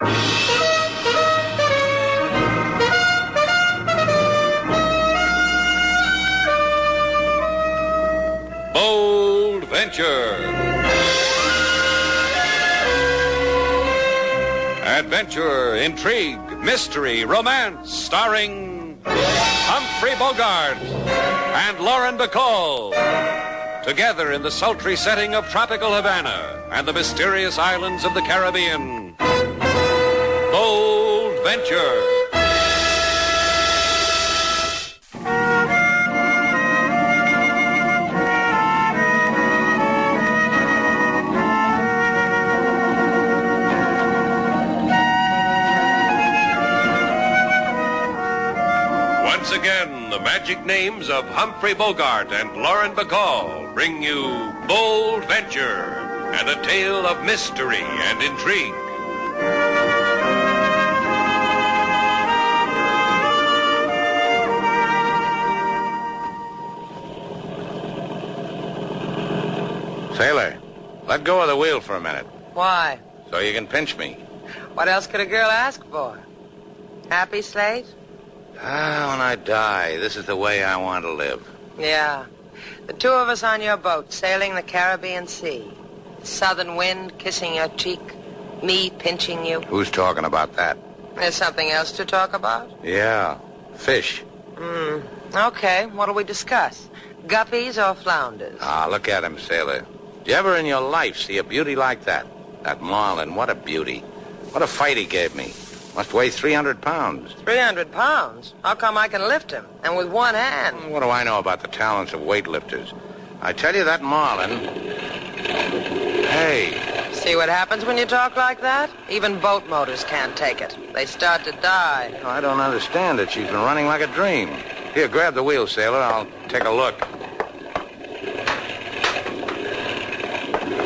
Bold Venture. Adventure, intrigue, mystery, romance, starring Humphrey Bogart and Lauren Bacall. Together in the sultry setting of tropical Havana and the mysterious islands of the Caribbean. Bold Venture. Once again, the magic names of Humphrey Bogart and Lauren Bacall bring you Bold Venture and a tale of mystery and intrigue. Sailor, let go of the wheel for a minute. Why? So you can pinch me. What else could a girl ask for? Happy, Slate? When I die, this is the way I want to live. Yeah. The two of us on your boat, sailing the Caribbean Sea. Southern wind kissing your cheek. Me pinching you. Who's talking about that? There's something else to talk about? Yeah, fish. Okay, what'll we discuss? Guppies or flounders? Look at him, Sailor. Did you ever in your life see a beauty like that? That Marlin, what a beauty. What a fight he gave me. Must weigh 300 pounds. 300 pounds? How come I can lift him? And with one hand? What do I know about the talents of weightlifters? I tell you, that Marlin... Hey. See what happens when you talk like that? Even boat motors can't take it. They start to die. I don't understand it. She's been running like a dream. Here, grab the wheel, Sailor. I'll take a look.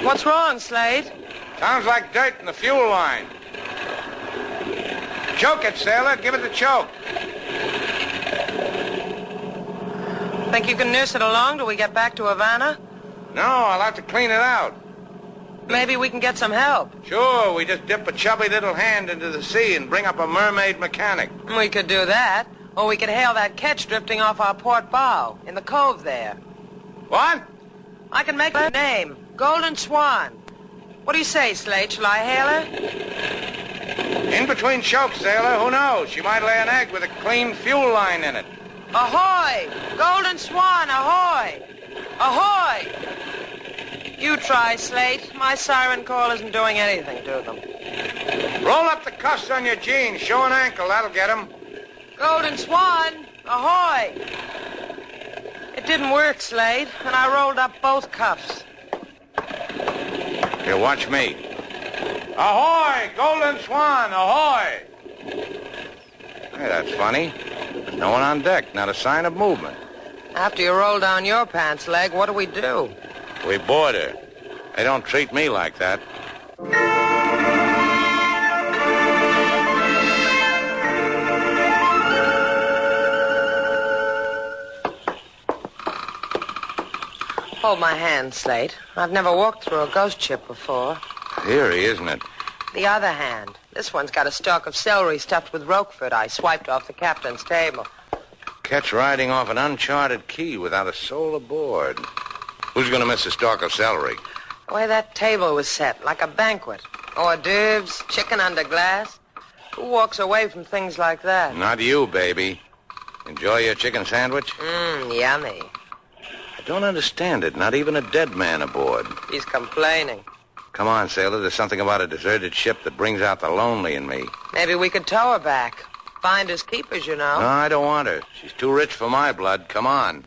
What's wrong, Slate? Sounds like dirt in the fuel line. Choke it, Sailor. Give it the choke. Think you can nurse it along till we get back to Havana? No, I'll have to clean it out. Maybe we can get some help. Sure, we just dip a chubby little hand into the sea and bring up a mermaid mechanic. We could do that. Or we could hail that ketch drifting off our port bow in the cove there. What? I can make a name. Golden Swan. What do you say, Slate? Shall I hail her? In between chokes, Sailor. Who knows? She might lay an egg with a clean fuel line in it. Ahoy! Golden Swan, ahoy! Ahoy! You try, Slate. My siren call isn't doing anything to them. Roll up the cuffs on your jeans. Show an ankle. That'll get 'em. Golden Swan, ahoy! It didn't work, Slate, and I rolled up both cuffs. Here, watch me. Ahoy! Golden Swan, ahoy! Hey, that's funny. There's no one on deck, not a sign of movement. After you roll down your pants leg, what do? We board her. They don't treat me like that. Hold my hand, Slate. I've never walked through a ghost ship before. Eerie, isn't it? The other hand. This one's got a stalk of celery stuffed with Roquefort I swiped off the captain's table. Catch riding off an uncharted key without a soul aboard. Who's going to miss a stalk of celery? The way that table was set, like a banquet. Hors d'oeuvres, chicken under glass. Who walks away from things like that? Not you, baby. Enjoy your chicken sandwich? Yummy. I don't understand it. Not even a dead man aboard. He's complaining. Come on, sailor. There's something about a deserted ship that brings out the lonely in me. Maybe we could tow her back. Finders keepers, you know. No, I don't want her. She's too rich for my blood. Come on.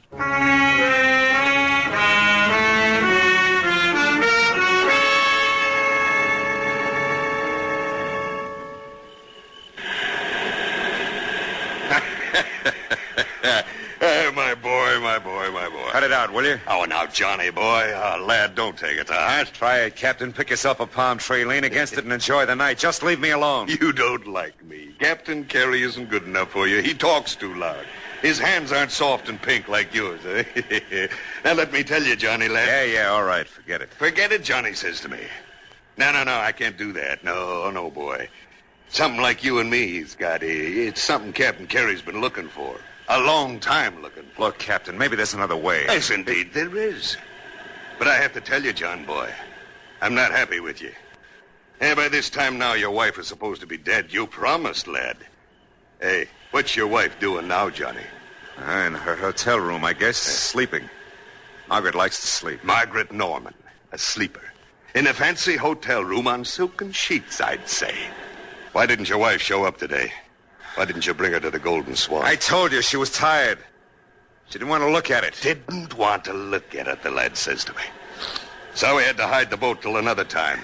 My boy. Cut it out, will you? Oh, now, Johnny, boy. Lad, don't take it to heart. Try it, Captain. Pick yourself a palm tree, lean against it, and enjoy the night. Just leave me alone. You don't like me. Captain Carey isn't good enough for you. He talks too loud. His hands aren't soft and pink like yours, eh? Now, let me tell you, Johnny, lad. Yeah, all right. Forget it. Forget it, Johnny says to me. No, I can't do that. No, boy. Something like you and me he's got. It's something Captain Carey's been looking for. A long time looking for. Look, Captain, maybe there's another way. Yes, indeed, there is. But I have to tell you, John boy, I'm not happy with you. By this time now, your wife is supposed to be dead. You promised, lad. Hey, what's your wife doing now, Johnny? In her hotel room, I guess, sleeping. Margaret likes to sleep. Margaret Norman, a sleeper. In a fancy hotel room on silken sheets, I'd say. Why didn't your wife show up today? Why didn't you bring her to the Golden Swan? I told you she was tired. She didn't want to look at it. Didn't want to look at it, the lad says to me. So we had to hide the boat till another time.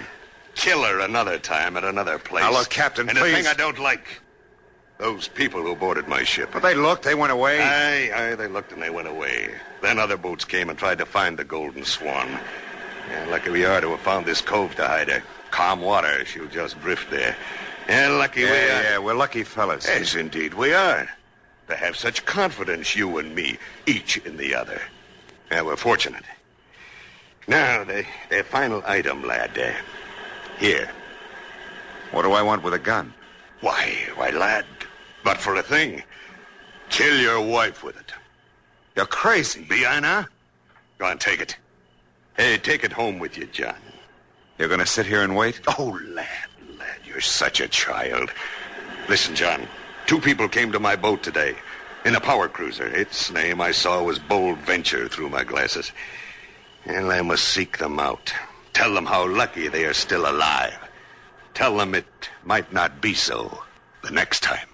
Kill her another time at another place. Now, look, Captain, and please. the thing I don't like, those people who boarded my ship. But they looked, they went away. Aye, they looked and they went away. Then other boats came and tried to find the Golden Swan. Yeah, lucky we are to have found this cove to hide her. Calm water, she'll just drift there. And lucky we are. Yeah, we're lucky fellas. Yes, indeed we are. To have such confidence, you and me, each in the other. Yeah, we're fortunate. Now, the final item, lad. Here. What do I want with a gun? Why, lad, but for a thing. Kill your wife with it. You're crazy. Be I now? Go on, take it. Hey, take it home with you, John. You're going to sit here and wait? Oh, lad, you're such a child. Listen, John, 2 people came to my boat today in a power cruiser. Its name I saw was Bold Venture through my glasses. And I must seek them out. Tell them how lucky they are still alive. Tell them it might not be so the next time.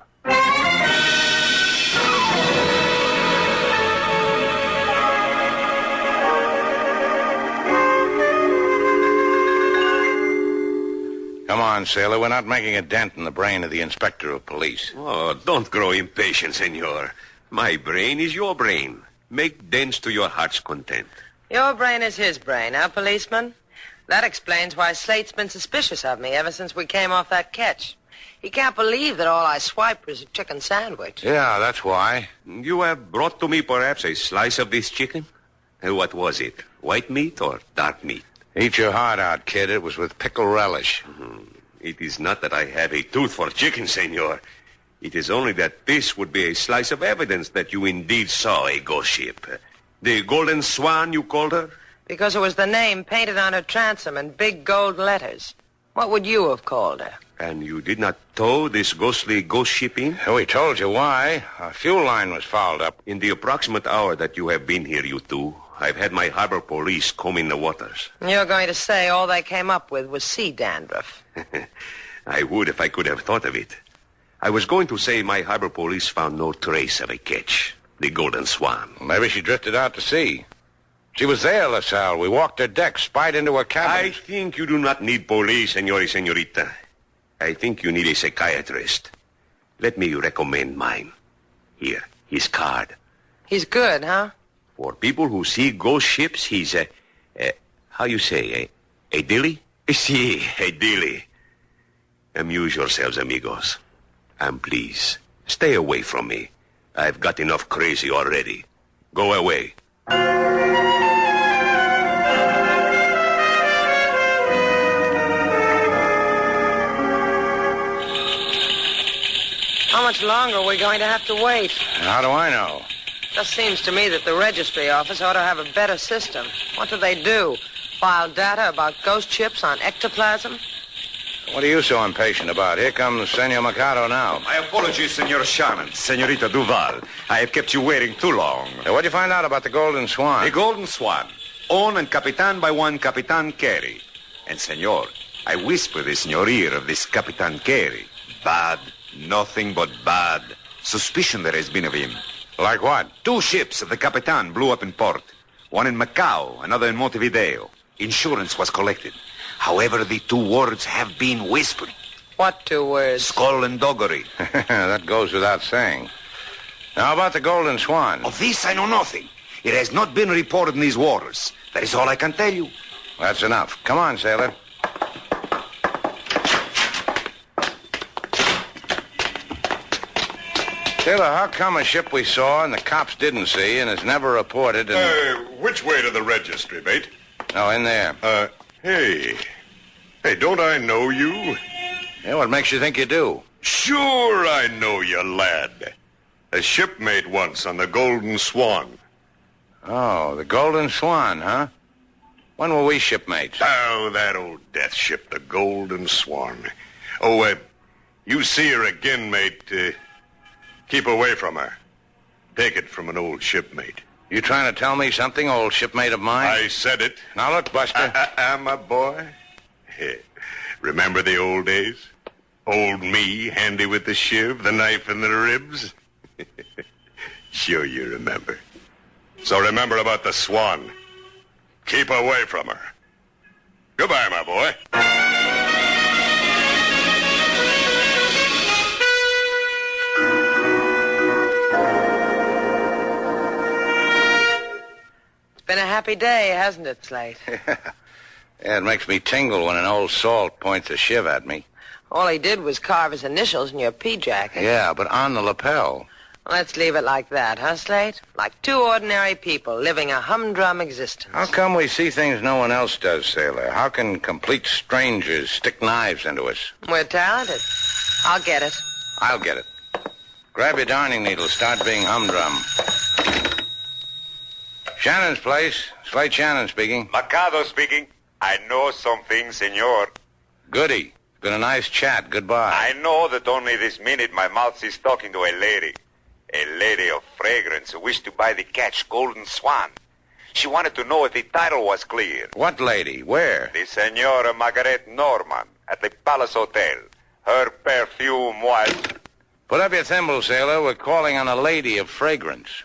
Come on, sailor. We're not making a dent in the brain of the inspector of police. Oh, don't grow impatient, senor. My brain is your brain. Make dents to your heart's content. Your brain is his brain, huh, policeman? That explains why Slate's been suspicious of me ever since we came off that catch. He can't believe that all I swiped was a chicken sandwich. Yeah, that's why. You have brought to me perhaps a slice of this chicken? What was it? White meat or dark meat? Eat your heart out, kid. It was with pickle relish. It is not that I have a tooth for chicken, senor. It is only that this would be a slice of evidence that you indeed saw a ghost ship. The Golden Swan, you called her? Because it was the name painted on her transom in big gold letters. What would you have called her? And you did not tow this ghostly ghost ship in? We told you why. Our fuel line was fouled up. In the approximate hour that you have been here, you two, I've had my harbor police combing the waters. You're going to say all they came up with was sea dandruff. I would if I could have thought of it. I was going to say my harbor police found no trace of a catch, the Golden Swan. Maybe she drifted out to sea. She was there, LaSalle. We walked her deck, spied into her cabin. I think you do not need police, senor y senorita. I think you need a psychiatrist. Let me recommend mine. Here, his card. He's good, huh? For people who see ghost ships, he's how you say, a dilly? Si, a dilly. Amuse yourselves, amigos. And please, stay away from me. I've got enough crazy already. Go away. How much longer are we going to have to wait? How do I know? Just seems to me that the registry office ought to have a better system. What do they do? File data about ghost ships on ectoplasm? What are you so impatient about? Here comes Senor Mercado now. My apologies, Senor Shannon. Senorita Duval. I have kept you waiting too long. What'd you find out about the Golden Swan? The Golden Swan, owned and capitan by one Capitan Carey. And, senor, I whisper this in your ear of this Capitan Carey. Bad, nothing but bad. Suspicion there has been of him. Like what? 2 ships of the Capitan blew up in port. One in Macau, another in Montevideo. Insurance was collected. However, the 2 words have been whispered. What 2 words? Skull and doggery. That goes without saying. Now, about the Golden Swan. Of this I know nothing. It has not been reported in these waters. That is all I can tell you. That's enough. Come on, sailor. Sailor, how come a ship we saw and the cops didn't see and is never reported and... Which way to the registry, mate? No, in there. Hey, don't I know you? Yeah, what makes you think you do? Sure, I know you, lad. A shipmate once on the Golden Swan. Oh, the Golden Swan, huh? When were we shipmates? Oh, that old death ship, the Golden Swan. Oh, you see her again, mate. Keep away from her. Take it from an old shipmate. You trying to tell me something, old shipmate of mine? I said it. Now look, Buster. My boy. Remember the old days? Old me, handy with the shiv, the knife and the ribs? Sure you remember. So remember about the Swan. Keep away from her. Goodbye, my boy. It's been a happy day, hasn't it, Slate? Yeah, it makes me tingle when an old salt points a shiv at me. All he did was carve his initials in your pea jacket. Yeah, but on the lapel. Let's leave it like that, huh, Slate? Like two ordinary people living a humdrum existence. How come we see things no one else does, Sailor? How can complete strangers stick knives into us? We're talented. I'll get it. I'll get it. Grab your darning needle. Start being humdrum. Shannon's place. Slate Shannon speaking. Mercado speaking. I know something, senor. Goody. Been a nice chat. Goodbye. I know that only this minute my mouth is talking to a lady. A lady of fragrance who wished to buy the catch Golden Swan. She wanted to know if the title was clear. What lady? Where? The Senora Margaret Norman at the Palace Hotel. Her perfume was... Put up your thimble, Sailor. We're calling on a lady of fragrance.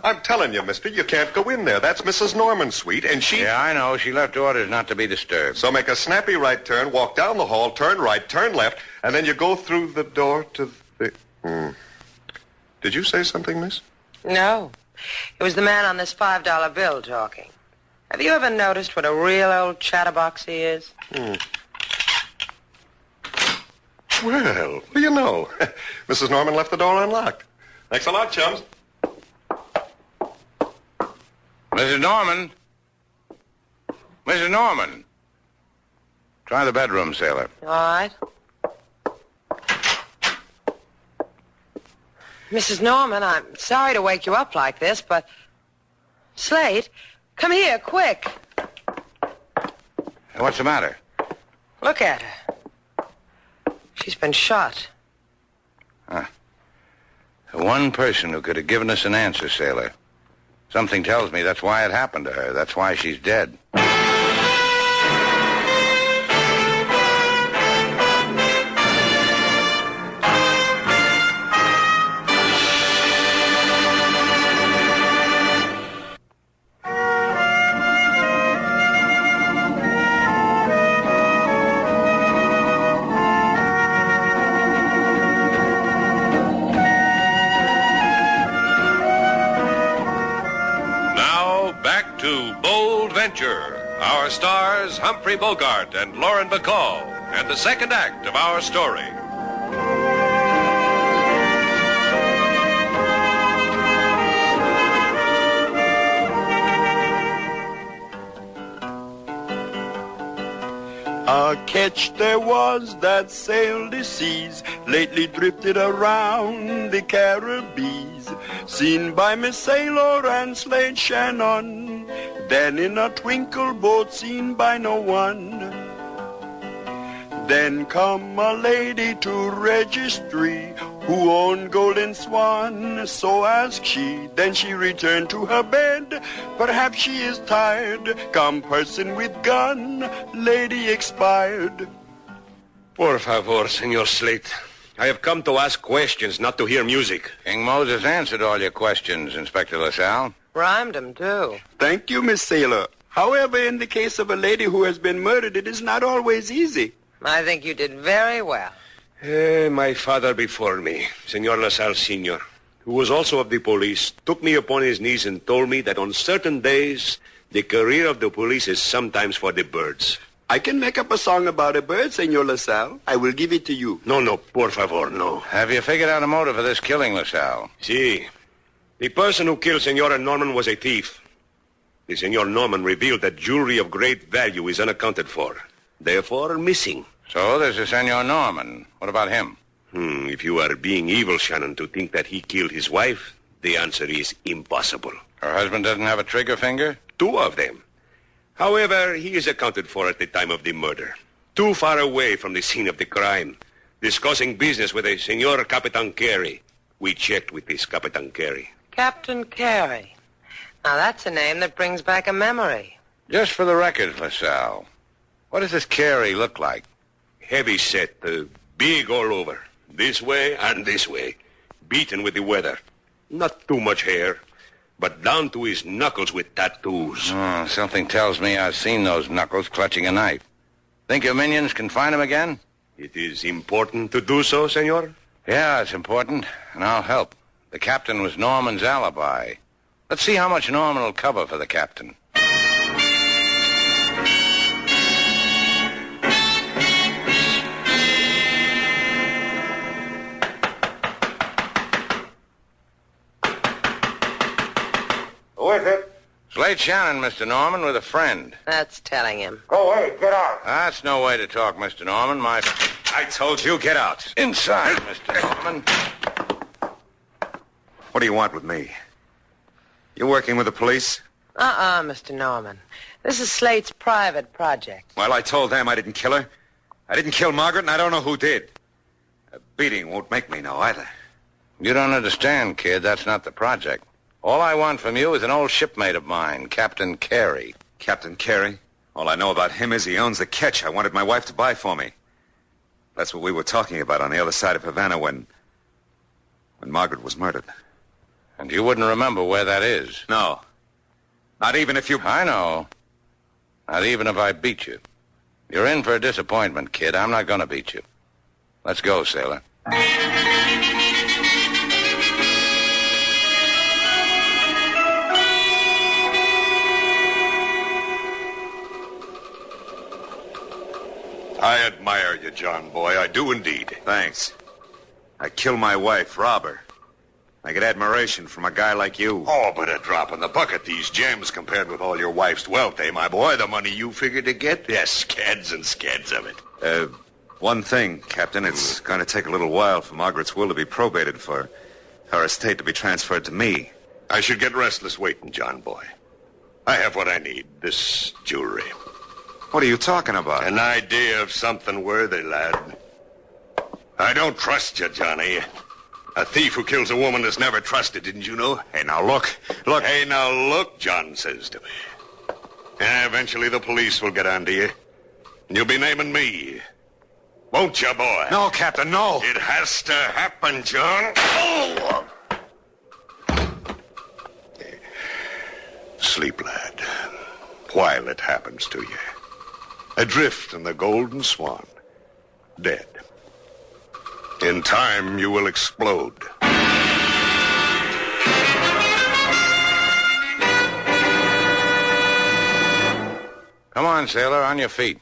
I'm telling you, mister, you can't go in there. That's Mrs. Norman's suite, and she... Yeah, I know. She left orders not to be disturbed. So make a snappy right turn, walk down the hall, turn right, turn left, and then you go through the door to the... Did you say something, miss? No. It was the man on this $5 bill talking. Have you ever noticed what a real old chatterbox he is? Well, what do you know? Mrs. Norman left the door unlocked. Thanks a lot, chums. Mrs. Norman? Mrs. Norman? Try the bedroom, Sailor. All right. Mrs. Norman, I'm sorry to wake you up like this, but... Slate, come here, quick. What's the matter? Look at her. She's been shot. The one person who could have given us an answer, Sailor. Something tells me that's why it happened to her. That's why she's dead. Our stars, Humphrey Bogart and Lauren Bacall, and the second act of our story. A ketch there was that sailed the seas, lately drifted around the Caribbees, seen by Miss Sailor and Slate Shannon, then in a twinkle boat seen by no one. Then come a lady to registry, who owned Golden Swan, so asked she. Then she returned to her bed, perhaps she is tired. Come person with gun, lady expired. Por favor, Senor Slate. I have come to ask questions, not to hear music. King Moses answered all your questions, Inspector LaSalle. Rhymed him, too. Thank you, Miss Sailor. However, in the case of a lady who has been murdered, it is not always easy. I think you did very well. My father before me, Senor LaSalle Sr., who was also of the police, took me upon his knees and told me that on certain days, the career of the police is sometimes for the birds. I can make up a song about a bird, Senor LaSalle. I will give it to you. No, por favor, no. Have you figured out a motive for this killing, LaSalle? Si. The person who killed Senora Norman was a thief. The Senor Norman revealed that jewelry of great value is unaccounted for, therefore missing. So there's a Senor Norman. What about him? If you are being evil, Shannon, to think that he killed his wife, the answer is impossible. Her husband doesn't have a trigger finger? 2 of them. However, he is accounted for at the time of the murder. Too far away from the scene of the crime, discussing business with a Senor Capitan Carey. We checked with this Capitan Carey. Captain Carey. Now, that's a name that brings back a memory. Just for the record, LaSalle, what does this Carey look like? Heavy set, big all over. This way and this way. Beaten with the weather. Not too much hair, but down to his knuckles with tattoos. Oh, something tells me I've seen those knuckles clutching a knife. Think your minions can find him again? It is important to do so, senor? Yeah, it's important, and I'll help. The captain was Norman's alibi. Let's see how much Norman will cover for the captain. Who is it? Slate Shannon, Mr. Norman, with a friend. That's telling him. Go away. Get out. That's no way to talk, Mr. Norman. I told you, get out. Inside, Mr. Norman. What do you want with me? You working with the police? Mr. Norman. This is Slate's private project. Well, I told them I didn't kill her. I didn't kill Margaret, and I don't know who did. A beating won't make me know either. You don't understand, kid. That's not the project. All I want from you is an old shipmate of mine, Captain Carey. Captain Carey? All I know about him is he owns the ketch I wanted my wife to buy for me. That's what we were talking about on the other side of Havana when Margaret was murdered. And you wouldn't remember where that is? No. Not even if you... I know. Not even if I beat you. You're in for a disappointment, kid. I'm not going to beat you. Let's go, sailor. I admire you, John boy. I do indeed. Thanks. I killed my wife, rob her. I get admiration from a guy like you. Oh, but a drop in the bucket, these gems, compared with all your wife's wealth, eh, my boy? The money you figured to get? Yes, scads and scads of it. One thing, Captain. It's going to take a little while for Margaret's will to be probated, for her estate to be transferred to me. I should get restless waiting, John boy. I have what I need, this jewelry. What are you talking about? An idea of something worthy, lad. I don't trust you, Johnny. A thief who kills a woman is never trusted, didn't you know? Hey, now, look. Look. Hey, now, look, John says to me. Yeah, eventually the police will get onto you. And you'll be naming me. Won't you, boy? No, Captain, no. It has to happen, John. Oh! Sleep, lad, while it happens to you. Adrift in the Golden Swan. Dead. In time, you will explode. Come on, sailor, on your feet.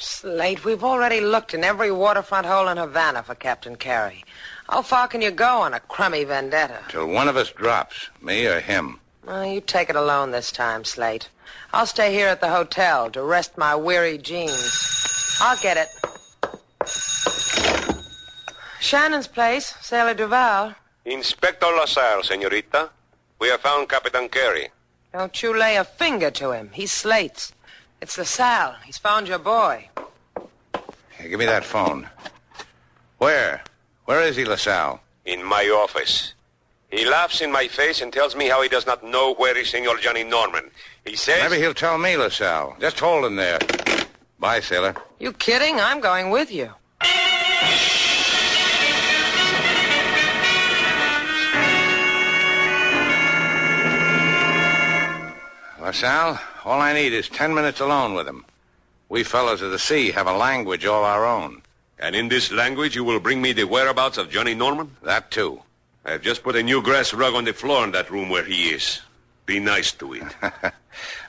Slate, we've already looked in every waterfront hole in Havana for Captain Carey. How far can you go on a crummy vendetta? Till one of us drops, me or him. You take it alone this time, Slate. I'll stay here at the hotel to rest my weary jeans. I'll get it. Shannon's place, Sailor Duval. Inspector LaSalle, senorita. We have found Capitan Carey. Don't you lay a finger to him. He's Slate's. It's LaSalle. He's found your boy. Here, give me that phone. Where? Where is he, LaSalle? In my office. He laughs in my face and tells me how he does not know where is Senor Johnny Norman. He says... Maybe he'll tell me, LaSalle. Just hold him there. Bye, sailor. You kidding? I'm going with you. LaSalle, all I need is 10 minutes alone with him. We fellows of the sea have a language all our own. And in this language, you will bring me the whereabouts of Johnny Norman? That, too. I have just put a new grass rug on the floor in that room where he is. Be nice to it.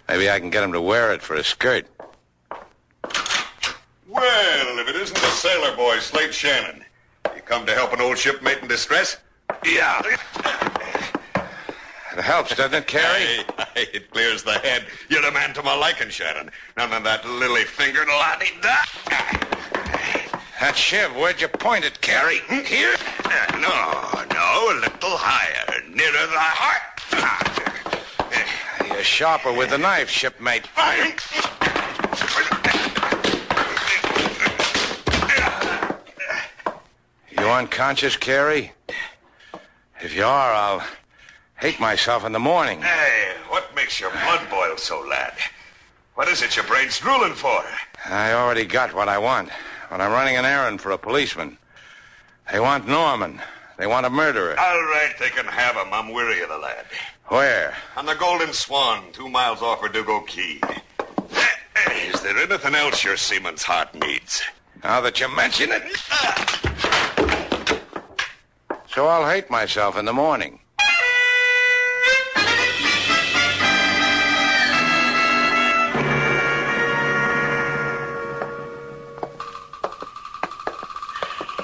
Maybe I can get him to wear it for a skirt. Well, if it isn't the sailor boy, Slate Shannon. You come to help an old shipmate in distress? Yeah. It helps, doesn't it, Carey? Hey, it clears the head. You're the man to my liking, Shannon. None of that lily-fingered la-di-da. That shiv, where'd you point it, Carey? Here? No, a little higher, nearer the heart. You're sharper with the knife, shipmate. You unconscious, Carey? If you are, I'll hate myself in the morning. Hey, what makes your blood boil so, lad? What is it your brain's drooling for? I already got what I want, but I'm running an errand for a policeman. They want Norman. They want a murderer. All right, they can have him. I'm weary of the lad. Where? On the Golden Swan, 2 miles off Verdugo Key. Is there anything else your seaman's heart needs? Now that you mention it. So I'll hate myself in the morning.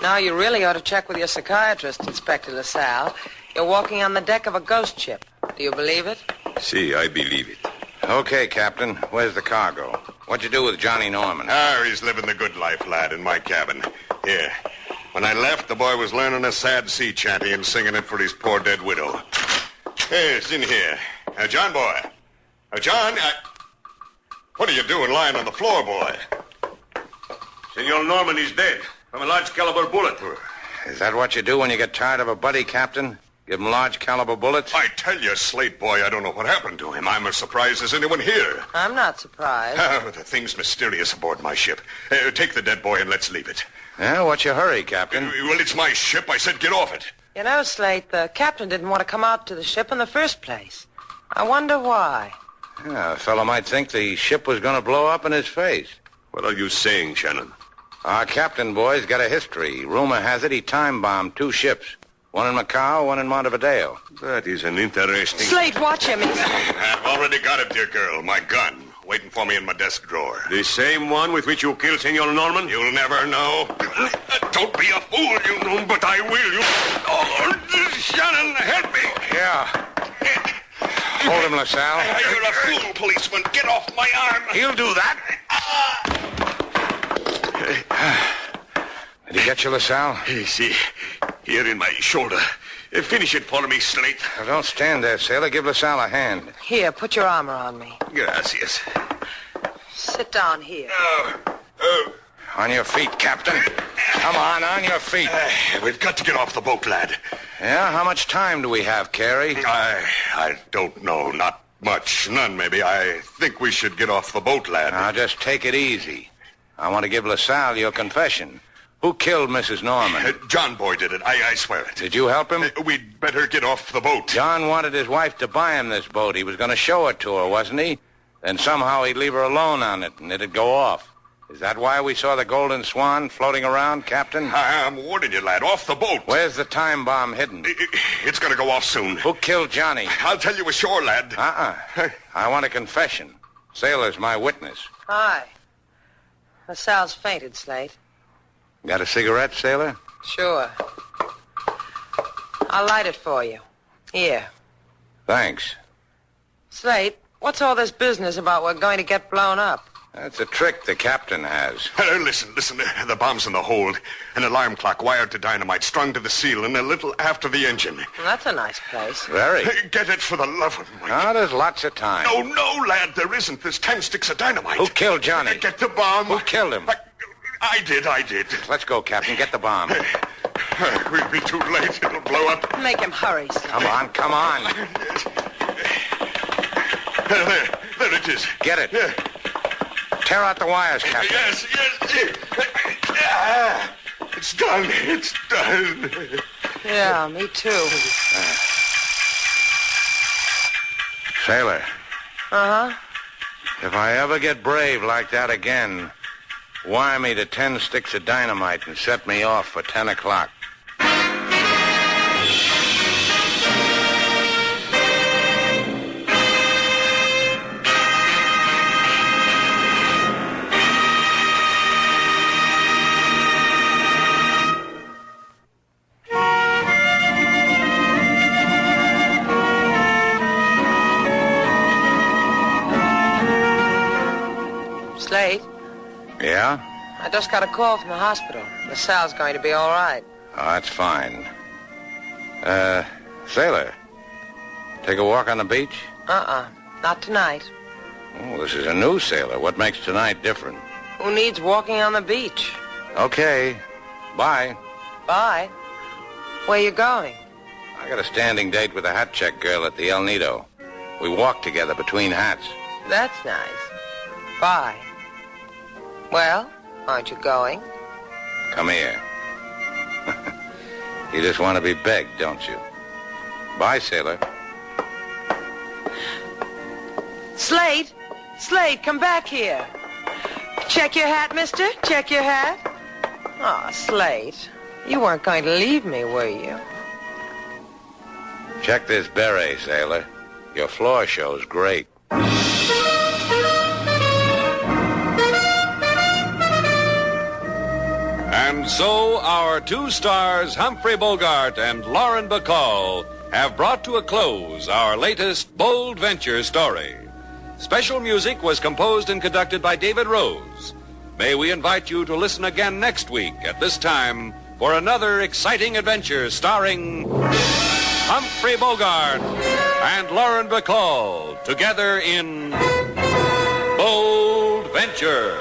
Now you really ought to check with your psychiatrist, Inspector LaSalle. You're walking on the deck of a ghost ship. Do you believe it? See, I believe it. Okay, Captain. Where's the cargo? What'd you do with Johnny Norman? He's living the good life, lad, in my cabin. Here. When I left, the boy was learning a sad sea chanty and singing it for his poor dead widow. Hey, it's in here. John, boy. John, what are you doing lying on the floor, boy? Senor Norman is dead from a large caliber bullet. Is that what you do when you get tired of a buddy, Captain? Give him large caliber bullets? I tell you, Slate boy, I don't know what happened to him. I'm as surprised as anyone here. I'm not surprised. The thing's mysterious aboard my ship. Take the dead boy and let's leave it. Yeah, what's your hurry, Captain? Well, it's my ship. I said get off it. You know, Slate, the captain didn't want to come out to the ship in the first place. I wonder why. Yeah, a fellow might think the ship was going to blow up in his face. What are you saying, Shannon? Our captain, boy's got a history. Rumor has it he time-bombed 2 ships. One in Macau, one in Montevideo. That is an interesting... Slate, watch him. I've already got it, dear girl. My gun. Waiting for me in my desk drawer. The same one with which you killed Senor Norman? You'll never know. Don't be a fool, you know, but I will. Oh, Shannon, help me. Yeah. Hold him, LaSalle. You're a fool, policeman. Get off my arm. He'll do that. Did he get you, LaSalle? See, here in my shoulder. Finish it for me, Slate. Now, don't stand there, sailor. Give LaSalle a hand. Here, put your armor on me. Gracias. Sit down here. On your feet, Captain. Come on your feet. We've got to get off the boat, lad. Yeah? How much time do we have, Carey? I don't know. Not much. None, maybe. I think we should get off the boat, lad. Now, just take it easy. I want to give LaSalle your confession. Who killed Mrs. Norman? John Boy did it. I swear it. Did you help him? We'd better get off the boat. John wanted his wife to buy him this boat. He was going to show it to her, wasn't he? Then somehow he'd leave her alone on it, and it'd go off. Is that why we saw the Golden Swan floating around, Captain? I'm warning you, lad. Off the boat. Where's the time bomb hidden? It's going to go off soon. Who killed Johnny? I'll tell you ashore, lad. I want a confession. Sailor's my witness. Hi. LaSalle's fainted, Slate. Got a cigarette, sailor? Sure. I'll light it for you. Here. Thanks. Slate, what's all this business about we're going to get blown up? That's a trick the captain has. Listen. The bomb's in the hold. An alarm clock wired to dynamite, strung to the ceiling a little after the engine. Well, that's a nice place. Very. Get it for the love of Mike. Oh, there's lots of time. No, lad, there isn't. There's 10 sticks of dynamite. Who killed Johnny? Get the bomb. Who killed him? I did. Let's go, Captain. Get the bomb. We'll be too late. It'll blow up. Make him hurry, Slate. Come on. There it is. Get it. Yeah. Tear out the wires, Captain. Yes. It's done. Yeah, me too. Sailor. Uh-huh. If I ever get brave like that again, wire me to 10 sticks of dynamite and set me off for 10 o'clock. Slate, Yeah? I just got a call from the hospital. LaSalle's going to be all right. Oh, that's fine. Sailor, take a walk on the beach? Not tonight. Oh, this is a new sailor. What makes tonight different? Who needs walking on the beach? Okay. Bye. Bye. Where you going? I got a standing date with a hat check girl at the El Nido. We walk together between hats. That's nice. Bye. Well, aren't you going? Come here. You just want to be begged, don't you? Bye, sailor. Slate! Slate, come back here. Check your hat, mister. Check your hat. Oh, Slate. You weren't going to leave me, were you? Check this beret, sailor. Your floor show's great. And so our two stars, Humphrey Bogart and Lauren Bacall, have brought to a close our latest bold venture story. Special music was composed and conducted by David Rose. May we invite you to listen again next week at this time for another exciting adventure starring Humphrey Bogart and Lauren Bacall together in Bold Venture.